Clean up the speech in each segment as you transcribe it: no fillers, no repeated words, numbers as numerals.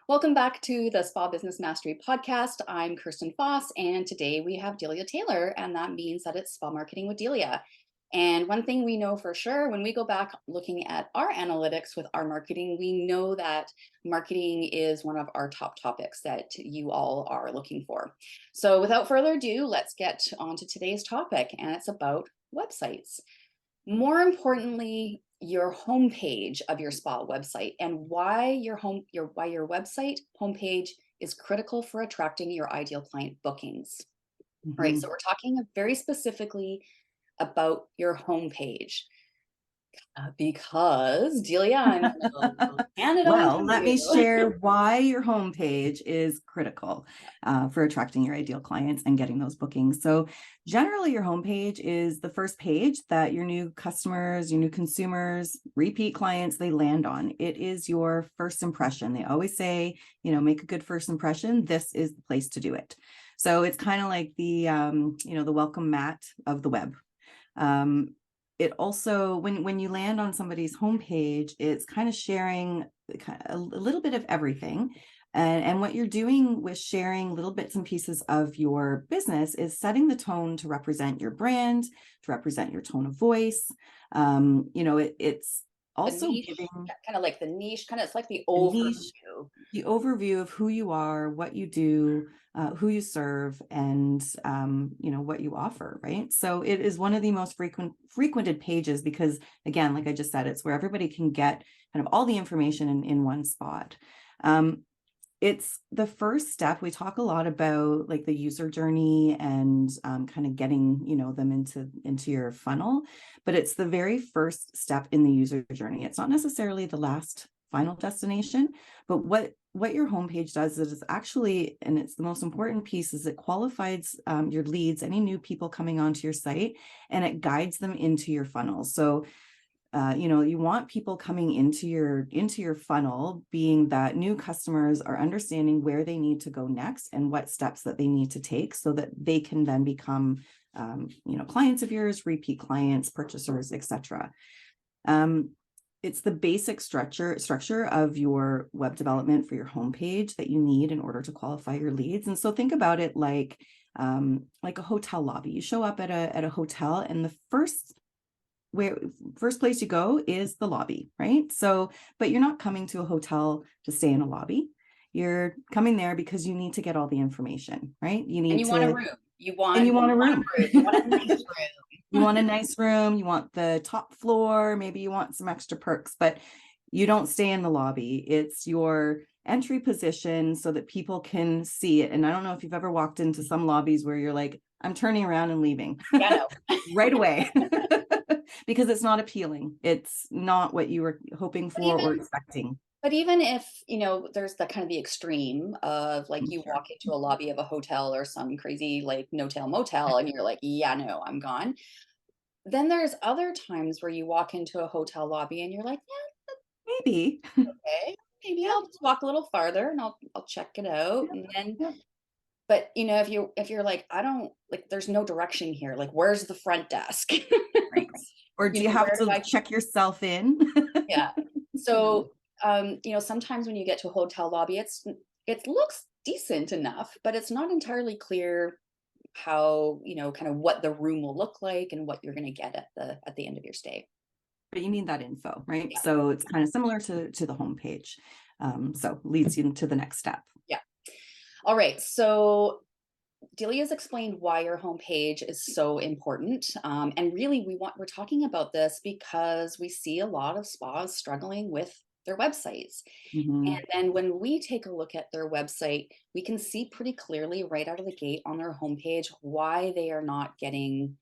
Welcome back to the Spa Business Mastery Podcast. I'm Kirsten Foss, and today we have Delia Taylor, and that means that it's Spa Marketing with Delia. And one thing we know for sure when we go back looking at our analytics with our marketing, we know that marketing is one of our top topics that you all are looking for. So without further ado, let's get on to today's topic, and it's about websites. More importantly, your homepage of your spa website and why your website homepage is critical for attracting your ideal client bookings. All right, so Mhm. we're talking very specifically about your homepage because Delia, I'm in the middle of Canada with Well, let me you. share why your homepage is critical for attracting your ideal clients and getting those bookings. So, generally, your homepage is the first page that your new customers, your new consumers, repeat clients, they land on. It is your first impression. They always say, make a good first impression. This is the place to do it. So, it's kind of like the welcome mat of the web. Um, it also, when you land on somebody's homepage, it's kind of sharing a little bit of everything. And what you're doing with sharing little bits and pieces of your business is setting the tone to represent your brand, to represent your tone of voice. It's The also niche, giving kind of like the niche, kind of it's like the the niche, overview. the overview of who you are, what you do, who you serve, and what you offer, right? So it is one of the most frequented pages because, again, like I just said, it's where everybody can get kind of all the information in one spot. Um, it's the first step. We talk a lot about like the user journey and kind of getting them into your funnel, but it's the very first step in the user journey. It's not necessarily the last final destination, but what your homepage does is it's actually, and it's the most important piece, is it qualifies your leads, any new people coming onto your site, and it guides them into your funnel. So you want people coming into your funnel, being that new customers are understanding where they need to go next and what steps that they need to take so that they can then become clients of yours, repeat clients, purchasers, etc. It's the basic structure of your web development for your homepage that you need in order to qualify your leads. And so think about it like a hotel lobby. You show up at a hotel, and the first place you go is the lobby, right? So, but you're not coming to a hotel to stay in a lobby. You're coming there because you need to get all the information, right? You And need you want a to, room. and you want a You want room. a room. You want a nice You room. want a nice room, you want the top floor, maybe you want some extra perks, but you don't stay in the lobby. It's your entry position so that people can see it. And I don't know if you've ever walked into some lobbies where you're like, I'm turning around and leaving Yeah, no. right away because it's not appealing. It's not what you were hoping But for or even expecting. but even if, there's the kind of the extreme of like you Sure. walk into a lobby of a hotel or some crazy like no-tail motel and you're like, yeah, no, I'm gone. Then there's other times where you walk into a hotel lobby and you're like, Maybe. yeah, okay, maybe Yeah, I'll just walk a little farther and I'll check it out. yeah, And then, yeah. but if you're like, I don't like, there's no direction here. Like, where's the front desk? Right. Or do you have Where do to I check yourself in? Yeah. You know. So, sometimes when you get to a hotel lobby, it looks decent enough, but it's not entirely clear how, kind of what the room will look like and what you're going to get at the end of your stay. But you need that info, right? Yeah. So it's kind of similar to the homepage. So leads you to the next step. Yeah. All right. So Delia's explained why your homepage is so important. And really we're talking about this because we see a lot of spas struggling with their websites. And Mhm. then when we take a look at their website, we can see pretty clearly right out of the gate on their homepage why they are not getting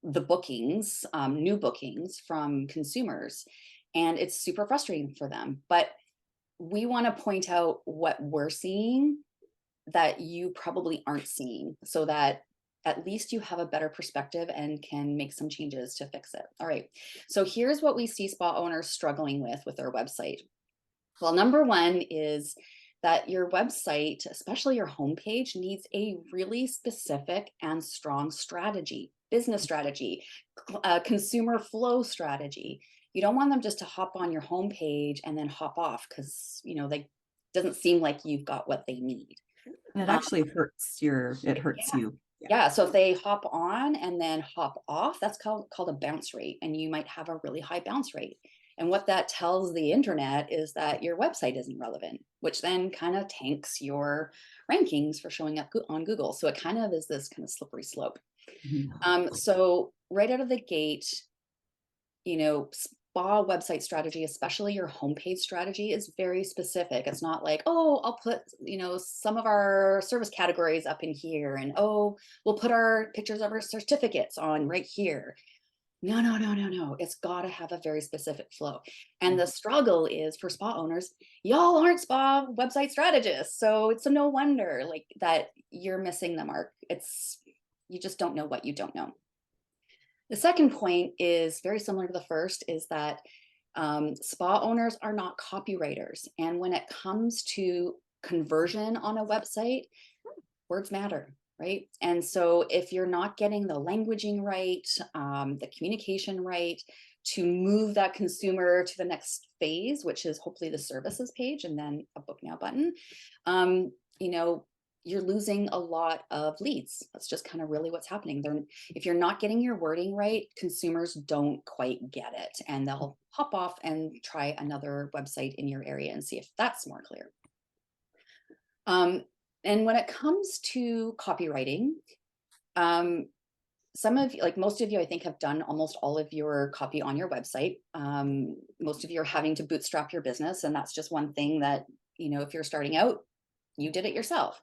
the bookings, new bookings from consumers. And it's super frustrating for them. But we want to point out what we're seeing that you probably aren't seeing so that at least you have a better perspective and can make some changes to fix it. All right. So here's what we see spa owners struggling with their website. Well, number one is that your website, especially your homepage, needs a really specific and strong strategy, business strategy, consumer flow strategy. You don't want them just to hop on your homepage and then hop off because, doesn't seem like you've got what they need. And it Um, actually it hurts yeah. you. Yeah. Yeah, so if they hop on and then hop off, that's called a bounce rate, and you might have a really high bounce rate. And what that tells the internet is that your website isn't relevant, which then kind of tanks your rankings for showing up on Google. So it kind of is this kind of slippery slope. Mhm. So right out of the gate, spa website strategy, especially your homepage strategy, is very specific. It's not like, oh, I'll put, some of our service categories up in here, and oh, we'll put our pictures of our certificates on right here. No, no, no, no, no. It's got to have a very specific flow. And the struggle is for spa owners, y'all aren't spa website strategists. So it's a no wonder like that you're missing the mark. You just don't know what you don't know. The second point is very similar to the first, is that spa owners are not copywriters. And when it comes to conversion on a website, words matter, right? And so if you're not getting the languaging right, the communication right, to move that consumer to the next phase, which is hopefully the services page and then a book now button, um, you know, you're losing a lot of leads. That's just kind of really what's happening. If you're not getting your wording right, consumers don't quite get it, and they'll hop off and try another website in your area and see if that's more clear. And when it comes to copywriting, most of you, I think, have done almost all of your copy on your website. Most of you are having to bootstrap your business, and that's just one thing that, if you're starting out, you did it yourself.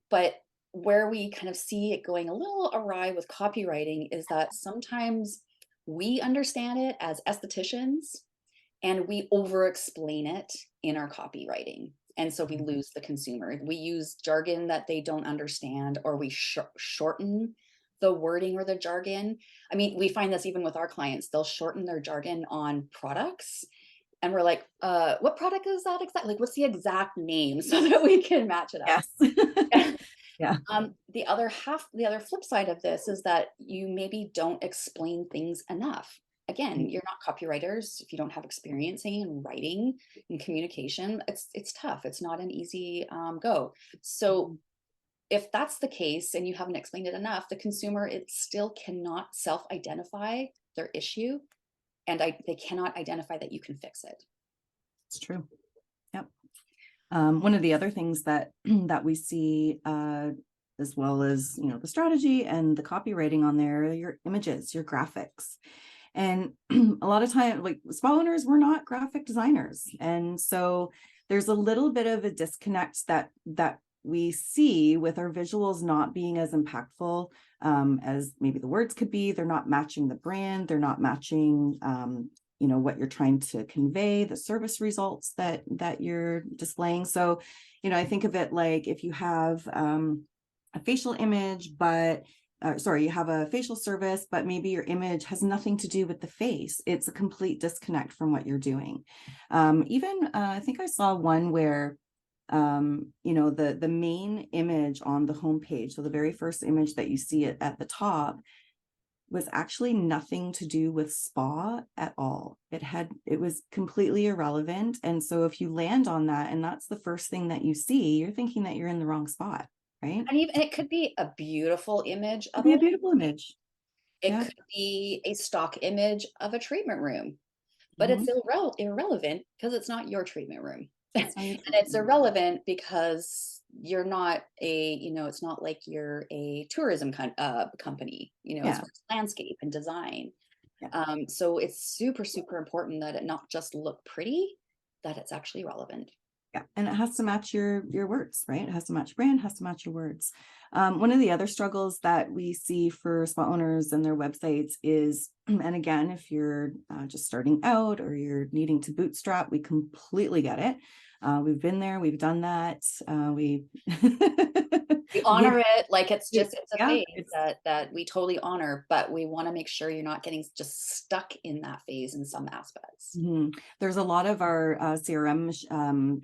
But where we kind of see it going a little awry with copywriting is that sometimes we understand it as estheticians and we over explain it in our copywriting. And so we lose the consumer. We use jargon that they don't understand, or we shorten the wording or the jargon. I mean, we find this even with our clients. They'll shorten their jargon on products. And we're like, what product is that exactly? Like, what's the exact name so that we can match it up? Yes. Yeah. The other flip side of this is that you maybe don't explain things enough. Again, you're not copywriters. If you don't have experience in writing and communication, it's tough. It's not an easy go. So if that's the case and you haven't explained it enough, the consumer, it still cannot self-identify their issue, and they cannot identify that you can fix it. It's true. Yep. One of the other things that that we see, as well as the strategy and the copywriting on there, are your images, your graphics. And a lot of time, like spa owners, we're not graphic designers, and so there's a little bit of a disconnect that we see with our visuals not being as impactful as maybe the words could be. They're not matching the brand. They're not matching what you're trying to convey, the service results that you're displaying. So I think of it like if you have a facial image, but you have a facial service, but maybe your image has nothing to do with the face. It's a complete disconnect from what you're doing. I think I saw one where the main image on the homepage, so the very first image that you see it at the top, was actually nothing to do with spa at all. It was completely irrelevant. And so if you land on that and that's the first thing that you see, you're thinking that you're in the wrong spot, right? And even it could be a beautiful image It'd of be a a beautiful image. it Yeah. could be a stock image of a treatment room, but Mhm. it's irrelevant because it's not your treatment room. That's how you And it's irrelevant because you're not it's not like you're a tourism company, as Yeah. far as landscape and design. Yeah. So it's super, super important that it not just look pretty, that it's actually relevant. Yeah, and it has to match your words, right? It has to match brand, has to match your words. One of the other struggles that we see for spa owners and their websites is, and again, if you're just starting out or you're needing to bootstrap, we completely get it. We've been there, we've done that. We We honor it like it's a yeah, phase that we totally honor, but we want to make sure you're not getting just stuck in that phase in some aspects. There's a lot of our CRM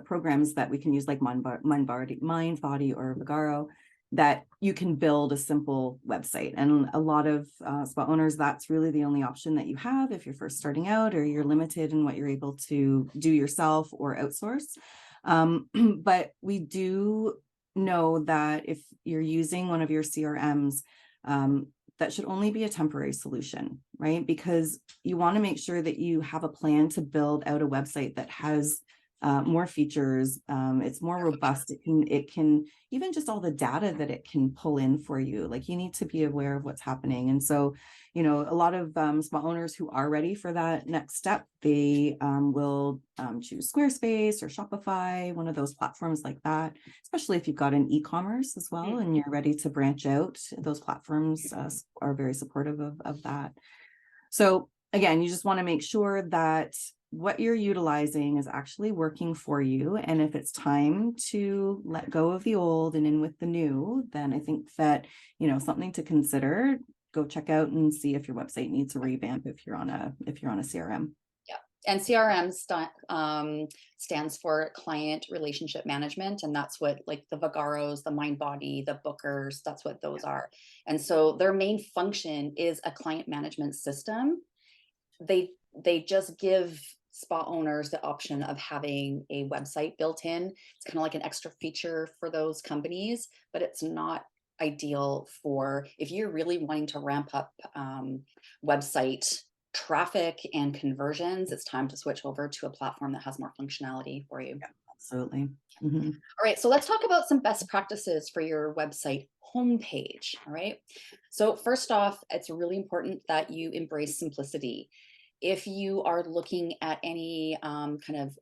programs that we can use, like Mindbody or Vagaro, that you can build a simple website. And a lot of spa owners, that's really the only option that you have if you're first starting out or you're limited in what you're able to do yourself or outsource. But we do know that if you're using one of your CRMs, that should only be a temporary solution, right? Because you want to make sure that you have a plan to build out a website that has more features. It's more robust. It can even just all the data that it can pull in for you. Like, you need to be aware of what's happening. And so, a lot of small owners who are ready for that next step, they will choose Squarespace or Shopify, one of those platforms like that, especially if you've got an e-commerce as well and you're ready to branch out. Those platforms are very supportive of that. So again, you just want to make sure that what you're utilizing is actually working for you. And if it's time to let go of the old and in with the new, then I think that, something to consider. Go check out and see if your website needs a revamp if you're on a CRM. Yeah. And CRM stands for client relationship management. And that's what, like, the Vagaros, the Mindbody, the Bookers, that's what those are. And so their main function is a client management system. They just give spa owners the option of having a website built in. It's kind of like an extra feature for those companies, but it's not ideal for if you're really wanting to ramp up website traffic and conversions. It's time to switch over to a platform that has more functionality for you. Yeah, absolutely. Mhm. All right, so let's talk about some best practices for your website homepage. All right. So first off, it's really important that you embrace simplicity. If you are looking at any kind of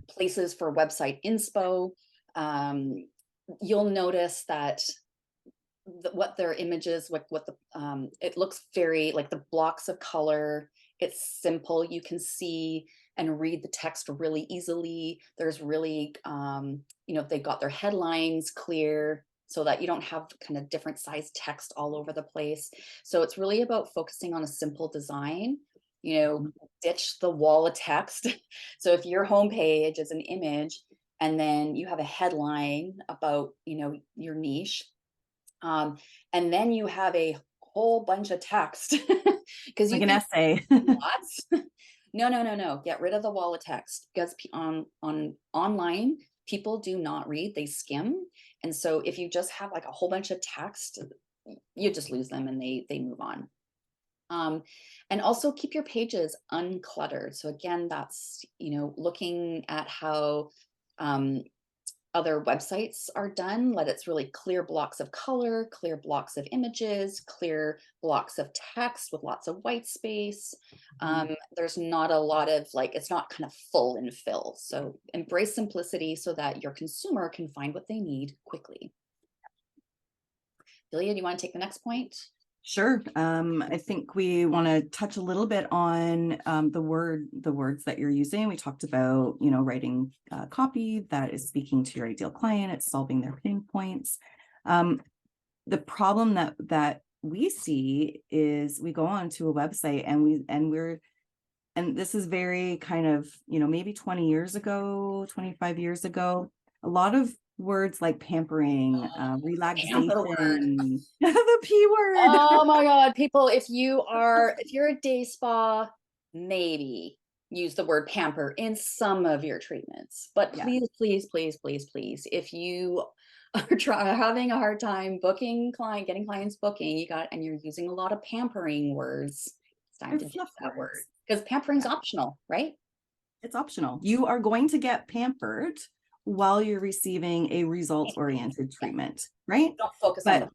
places for website inspo, you'll notice that what their images, what the it looks very like the blocks of color. It's simple. You can see and read the text really easily. There's really, they've got their headlines clear so that you don't have kind of different size text all over the place. So it's really about focusing on a simple design. Ditch the wall of text. So if your homepage is an image and then you have a headline about, your niche, and then you have a whole bunch of text because you Like an think essay. lots. No, no, no, no. Get rid of the wall of text because on online people do not read; they skim. And so if you just have like a whole bunch of text, you just lose them and they move on. And also keep your pages uncluttered. So again, that's looking at how other websites are done. Let it's really clear blocks of color, clear blocks of images, clear blocks of text with lots of white space. There's not a lot of it's not kind of full and fill. So embrace simplicity so that your consumer can find what they need quickly. Delia, do you want to take the next point? Sure. I think we want to touch a little bit on the words that you're using. We talked about, writing copy that is speaking to your ideal client. It's solving their pain points. The problem that we see is we go onto a website and this is very kind of, maybe 20 years ago, 25 years ago, a lot of words like pampering, Pamper word. relaxation, the P word. Oh my God, people, if you're a day spa, maybe use the word pamper in some of your treatments. But Yeah, please, please, please, please, please, if you are having a hard time getting clients booking, and you're using a lot of pampering words, it's time they're to ditch fluff that word words. because pampering's Yeah, optional, right? it's optional. You are going to get pampered while you're receiving a results-oriented Yeah, treatment, right? don't focus on But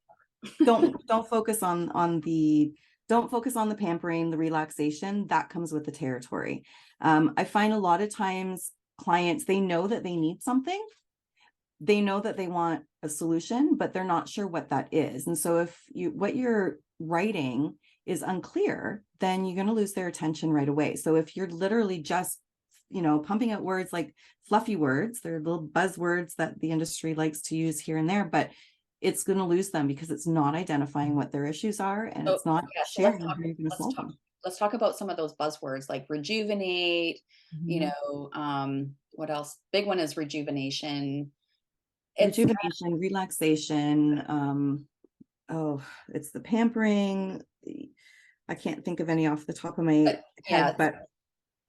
the don't focus on the don't focus on the pampering, the relaxation that comes with the territory. I find a lot of times clients, they know that they need something, they know that they want a solution, but they're not sure what that is. And so if what you're writing is unclear, then you're going to lose their attention right away. So if you're literally just pumping out words like fluffy words, they're little buzzwords that the industry likes to use here and there, but it's going to lose them because it's not identifying what their issues are and So it's not yeah, so sharing how you're going to let's solve talk them. let's talk about some of those buzzwords like rejuvenate, Mhm. what else? Big one is rejuvenation. It's Rejuvenation, relaxation, oh, it's the pampering. I can't think of any off the top of my yeah, head, but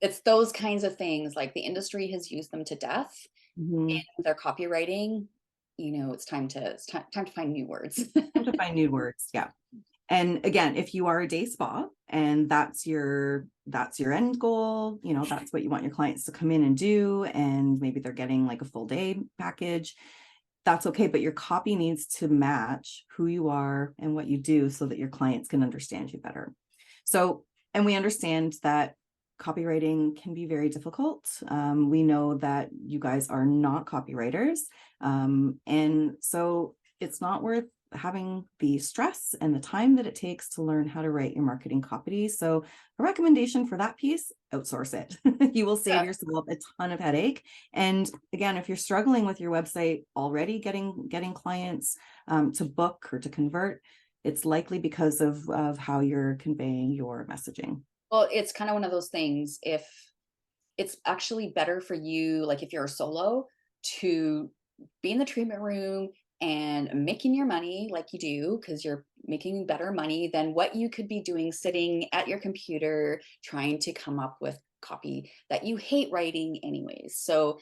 it's those kinds of things, like the industry has used them to death. Mhm. Their copywriting, it's time to find new words. Time to find new words. Yeah. And again, if you are a day spa and that's your end goal, that's what you want your clients to come in and do, and maybe they're getting like a full day package, that's okay. But your copy needs to match who you are and what you do so that your clients can understand you better. So, and we understand that copywriting can be very difficult. We know that you guys are not copywriters. And so it's not worth having the stress and the time that it takes to learn how to write your marketing copy. So a recommendation for that piece, outsource it. You will save Yeah. yourself a ton of headache. And again, if you're struggling with your website already getting clients to book or to convert, it's likely because of how you're conveying your messaging. Well, it's kind of one of those things. If it's actually better for you, like if you're a solo, to be in the treatment room and making your money like you do, because you're making better money than what you could be doing sitting at your computer trying to come up with copy that you hate writing anyways. So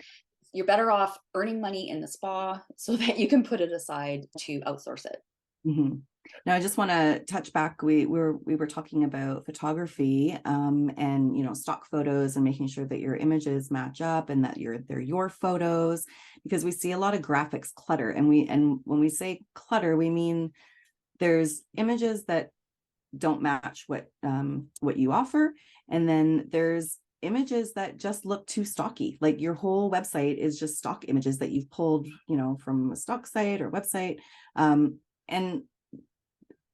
you're better off earning money in the spa so that you can put it aside to outsource it. Mhm. Now, I just want to touch back. We were talking about photography, and stock photos and making sure that your images match up and that they're your photos, because we see a lot of graphics clutter, and when we say clutter, we mean there's images that don't match what you offer, and then there's images that just look too stocky. Like your whole website is just stock images that you've pulled, from a stock site or website, and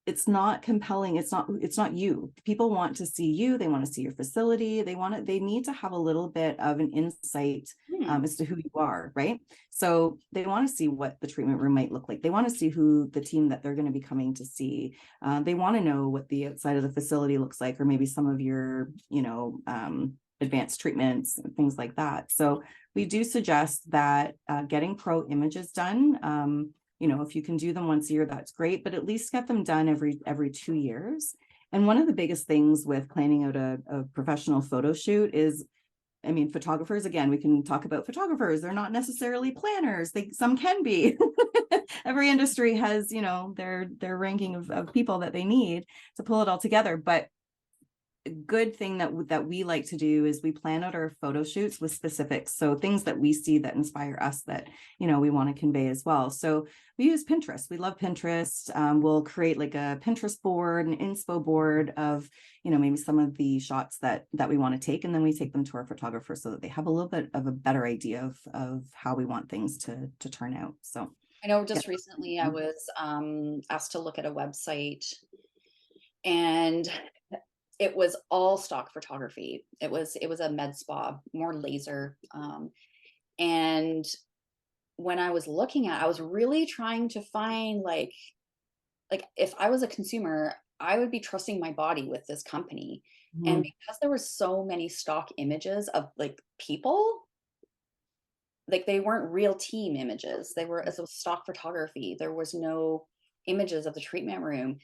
it's not compelling. It's not you. People want to see you. They want to see your facility. They need to have a little bit of an insight Hmm. as to who you are, right? So they want to see what the treatment room might look like. They want to see who the team that they're going to be coming to see. They want to know what the outside of the facility looks like, or maybe some of your, advanced treatments and things like that. So we do suggest that getting pro images done. If you can do them once a year, that's great, but at least get them done every 2 years. And one of the biggest things with planning out a professional photo shoot is, I mean, photographers, again, we can talk about photographers. They're not necessarily planners. Some can be. Every industry has, their ranking of people that they need to pull it all together. But good thing that we like to do is we plan out our photo shoots with specifics, so things that we see that inspire us that we want to convey as well. So we use Pinterest. We love Pinterest. We'll create like a Pinterest board, an inspo board of maybe some of the shots that we want to take, and then we take them to our photographer so that they have a little bit of a better idea of how we want things to turn out. So I know yeah. just recently I was asked to look at a website, and it was all stock photography. It was a med spa, more laser. And when I was looking at, I was really trying to find like if I was a consumer, I would be trusting my body with this company. And Mhm. because there were so many stock images of like people, like they weren't real team images. They were as a stock photography. There was no images of the treatment room.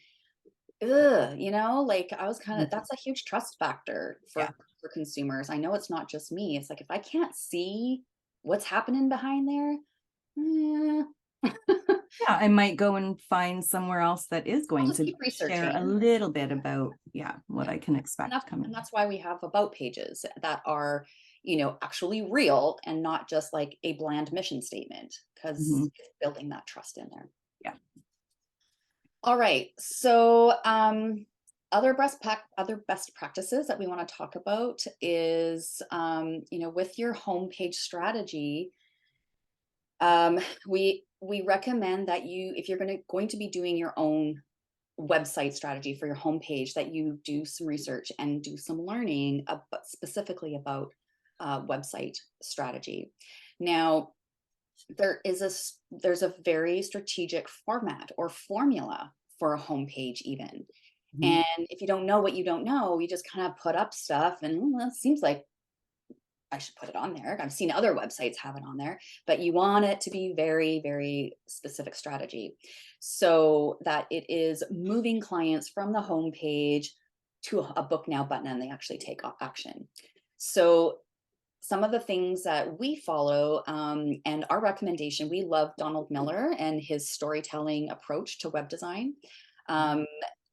Ugh, like I was kind of, Mhm. that's a huge trust factor Yeah. for consumers. I know it's not just me. It's like if I can't see what's happening behind there, eh. Yeah, I might go and find somewhere else that is I'll going just to keep share a researching. little bit about, yeah, what Yeah. I can And expect that's coming. and that's why we have about pages that are, actually real and not just like a bland mission statement, because Mhm. it's building that trust in there. Yeah. All right. So, other best practices that we want to talk about is, with your homepage strategy, um, we recommend that if you're going to be doing your own website strategy for your homepage, that you do some research and do some learning about, specifically about website strategy. Now, there's a very strategic format or formula for a homepage even. Mhm. And if you don't know what you don't know, you just kind of put up stuff and well, it seems like I should put it on there. I've seen other websites have it on there, but you want it to be very, very specific strategy so that it is moving clients from the homepage to a book now button and they actually take action. So some of the things that we follow, and our recommendation, we love Donald Miller and his storytelling approach to web design. Um,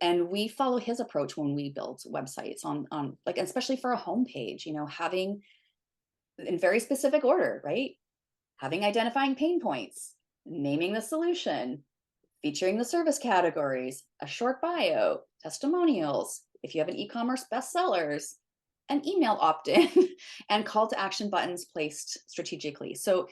and we follow his approach when we build websites on like, especially for a homepage, having in very specific order, right? Having identifying pain points, naming the solution, featuring the service categories, a short bio, testimonials, if you have an e-commerce bestsellers, an email opt-in, and call to action buttons placed strategically. So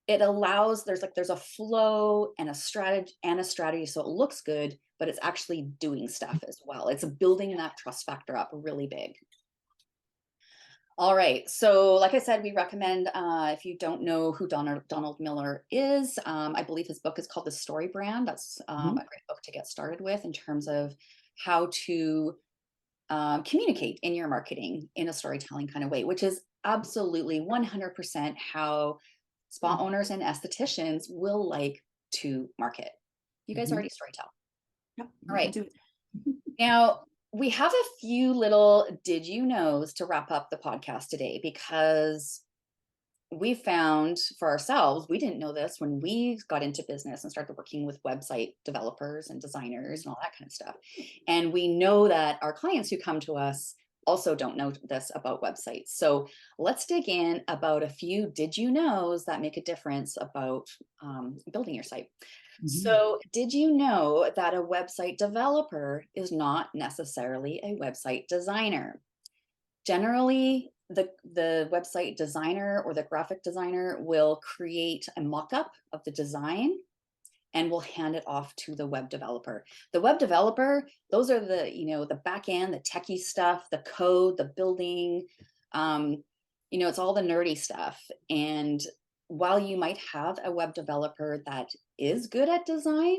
it allows, there's a flow and a strategy so it looks good, but it's actually doing stuff as well. It's building that trust factor up really big. All right. So, like I said, we recommend, if you don't know who Donald Miller is, I believe his book is called The Story Brand. That's a Mhm. great book to get started with in terms of how to communicate in your marketing in a storytelling kind of way, which is absolutely 100% how spa owners and estheticians will like to market. You guys Mhm. already storytell. Yep, All we can right. do it. Now, we have a few little did you knows to wrap up the podcast today because we found for ourselves, we didn't know this when we got into business and started working with website developers and designers and all that kind of stuff. And we know that our clients who come to us also don't know this about websites. So let's dig in about a few did you knows that make a difference about building your site. Mhm. So, did you know that a website developer is not necessarily a website designer? Generally, the website designer or the graphic designer will create a mock-up of the design and will hand it off to the web developer. The web developer, those are the back end, the techie stuff, the code, the building, it's all the nerdy stuff. And while you might have a web developer that is good at design,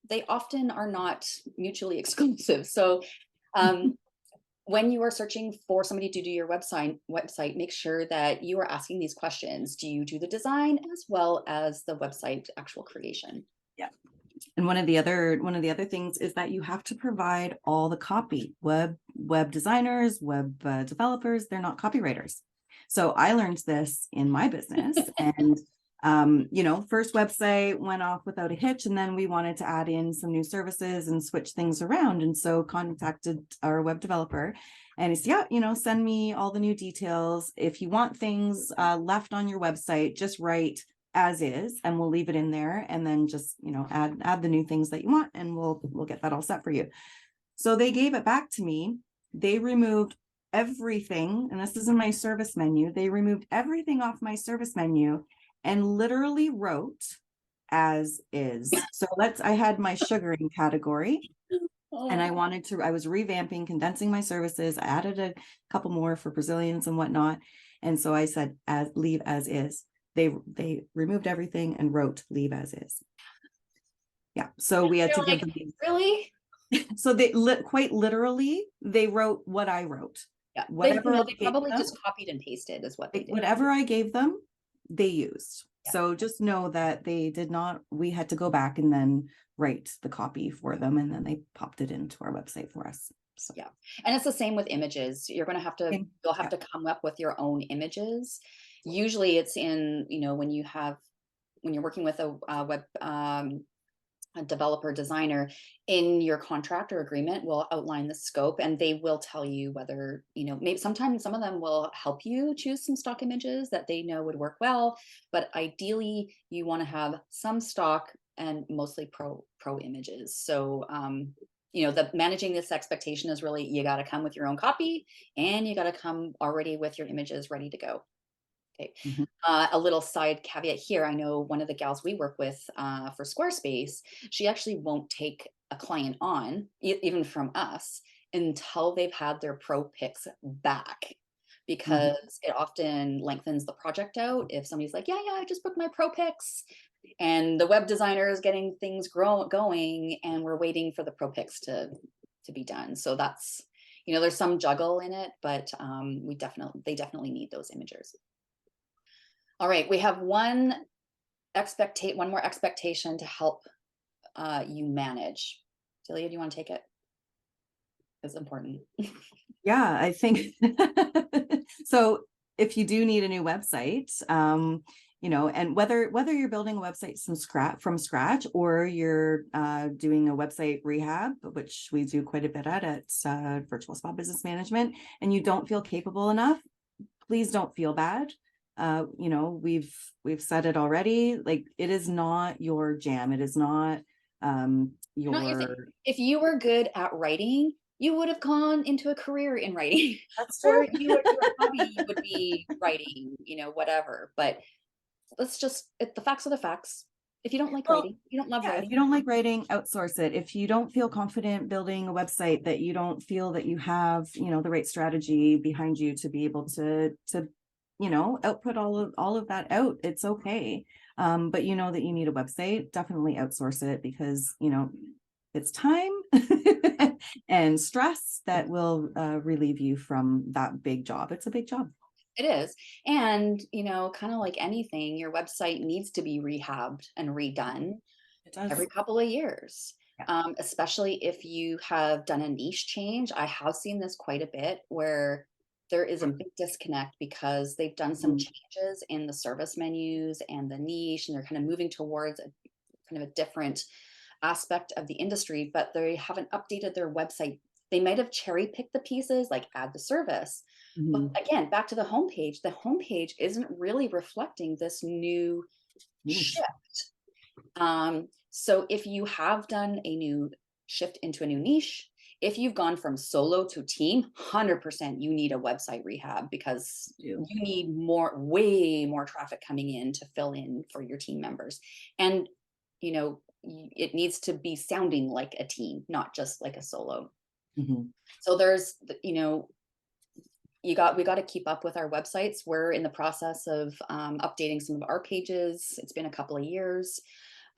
they often are not mutually exclusive. So when you are searching for somebody to do your website, make sure that you are asking these questions. Do you do the design as well as the website actual creation? Yeah. And one of the other things is that you have to provide all the copy. Web designers, web developers, they're not copywriters. So I learned this in my business, and first website went off without a hitch, and then we wanted to add in some new services and switch things around, and so contacted our web developer, and he said, yeah, send me all the new details. If you want things left on your website, just write as is, and we'll leave it in there, and then just add the new things that you want, and we'll get that all set for you. So they gave it back to me. They removed everything, and this is in my service menu. They removed everything off my service menu and literally wrote as is. So I had my sugaring category, and Oh, I was revamping, condensing my services. I added a couple more for Brazilians and whatnot. And so I said, leave as is. They removed everything and wrote leave as is. Yeah. So we had you're to give like, them these. really? So they quite literally, they wrote what I wrote. Yeah, Whatever I they gave probably them, just copied and pasted is what they like did. whatever I gave them, they used. Yeah. So just know that they did not, we had to go back and then write the copy for them, and then they popped it into our website for us. So Yeah. And it's the same with images. You'll have yeah. to come up with your own images. Usually it's in, when you're working with a developer designer, in your contract or agreement will outline the scope, and they will tell you whether, maybe sometimes some of them will help you choose some stock images that they know would work well, but ideally you want to have some stock and mostly pro images. So the managing this expectation is really, you got to come with your own copy, and you got to come already with your images ready to go. Okay. Mhm. A little side caveat here. I know one of the gals we work with for Squarespace, she actually won't take a client on, even from us, until they've had their pro pics back, Mhm. because it often lengthens the project out. If somebody's like, yeah, I just booked my pro pics, and the web designer is getting things going, and we're waiting for the pro pics to be done. So that's, there's some juggle in it, but they definitely need those images. All right, we have one more expectation to help you manage. Delia, do you want to take it? It's important. Yeah, I think so. if you do need a new website, and whether you're building a website from scratch, or you're doing a website rehab, which we do quite a bit at Virtual Spa Business Management, and you don't feel capable enough, please don't feel bad. We've said it already. Like, it is not your jam. It is not Not your thing. your. If you were good at writing, you would have gone into a career in writing, That's or true. your hobby would be writing, whatever. But the facts are the facts. If you don't like Well, writing, you don't love yeah, if you writing, don't like writing, outsource it. If you don't feel confident building a website, that you don't feel that you have, the right strategy behind you to be able to output all of that out, it's okay. But you know that you need a website, definitely outsource it, because it's time and stress that will relieve you from that big job. It's a big job. it is. And, kind of like anything, your website needs to be rehabbed and redone It does. every couple of years. Yeah. Especially if you have done a niche change. I have seen this quite a bit where there is a big disconnect because they've done some Mhm. changes in the service menus and the niche, and they're kind of moving towards kind of a different aspect of the industry, but they haven't updated their website. They might have cherry picked the pieces, like add the service. But Mhm. again, back to the homepage isn't really reflecting this new Niche. shift. So if you have done a new shift into a new niche, if you've gone from solo to team, 100% you need a website rehab, because Do. you need way more traffic coming in to fill in for your team members. And, it needs to be sounding like a team, not just like a solo. Mhm. So we got to keep up with our websites. We're in the process of updating some of our pages. It's been a couple of years.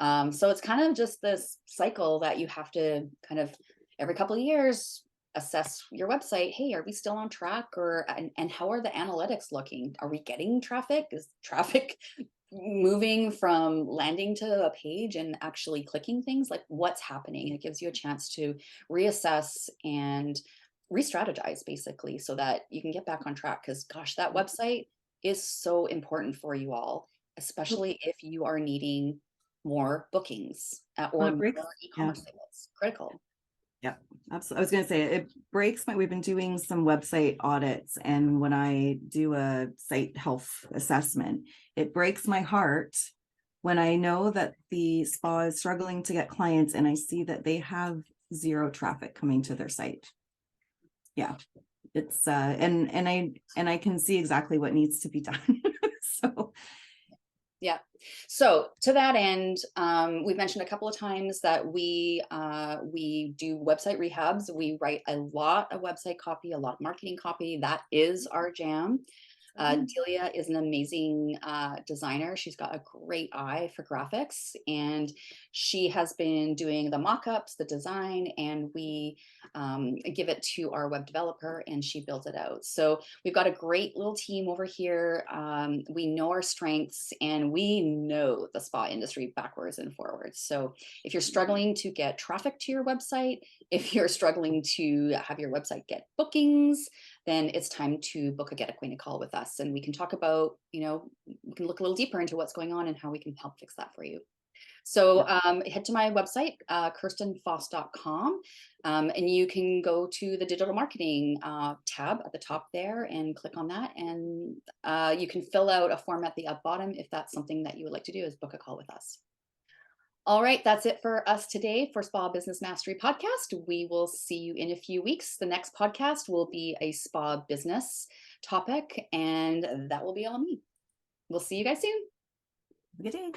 So it's kind of just this cycle that you have to kind of every couple of years assess your website. Hey, are we still on track? And how are the analytics looking? Are we getting traffic? Is traffic moving from landing to a page and actually clicking things? Like, what's happening? It gives you a chance to reassess and re-strategize, basically, so that you can get back on track. Because gosh, that website is so important for you all, especially if you are needing more bookings Well, or it breaks. more Yeah. e-commerce sales. Critical. Yeah, absolutely. I was going to say, it breaks we've been doing some website audits, and when I do a site health assessment, it breaks my heart when I know that the spa is struggling to get clients and I see that they have zero traffic coming to their site. Yeah. It's and I can see exactly what needs to be done. So Yeah. So to that end, we've mentioned a couple of times that we do website rehabs. We write a lot of website copy, a lot of marketing copy. That is our jam. Delia is an amazing designer. She's got a great eye for graphics, and she has been doing the mock-ups, the design, and we give it to our web developer, and she builds it out. So we've got a great little team over here. We know our strengths, and we know the spa industry backwards and forwards. So if you're struggling to get traffic to your website, if you're struggling to have your website get bookings, then it's time to book a get acquainted call with us, and we can talk about, we can look a little deeper into what's going on and how we can help fix that for you. So head to my website, kirstenfoss.com, and you can go to the digital marketing tab at the top there and click on that. And you can fill out a form at the bottom if that's something that you would like to do, is book a call with us. All right, that's it for us today for Spa Business Mastery Podcast. We will see you in a few weeks. The next podcast will be a spa business topic, and that will be all me. We'll see you guys soon. good day.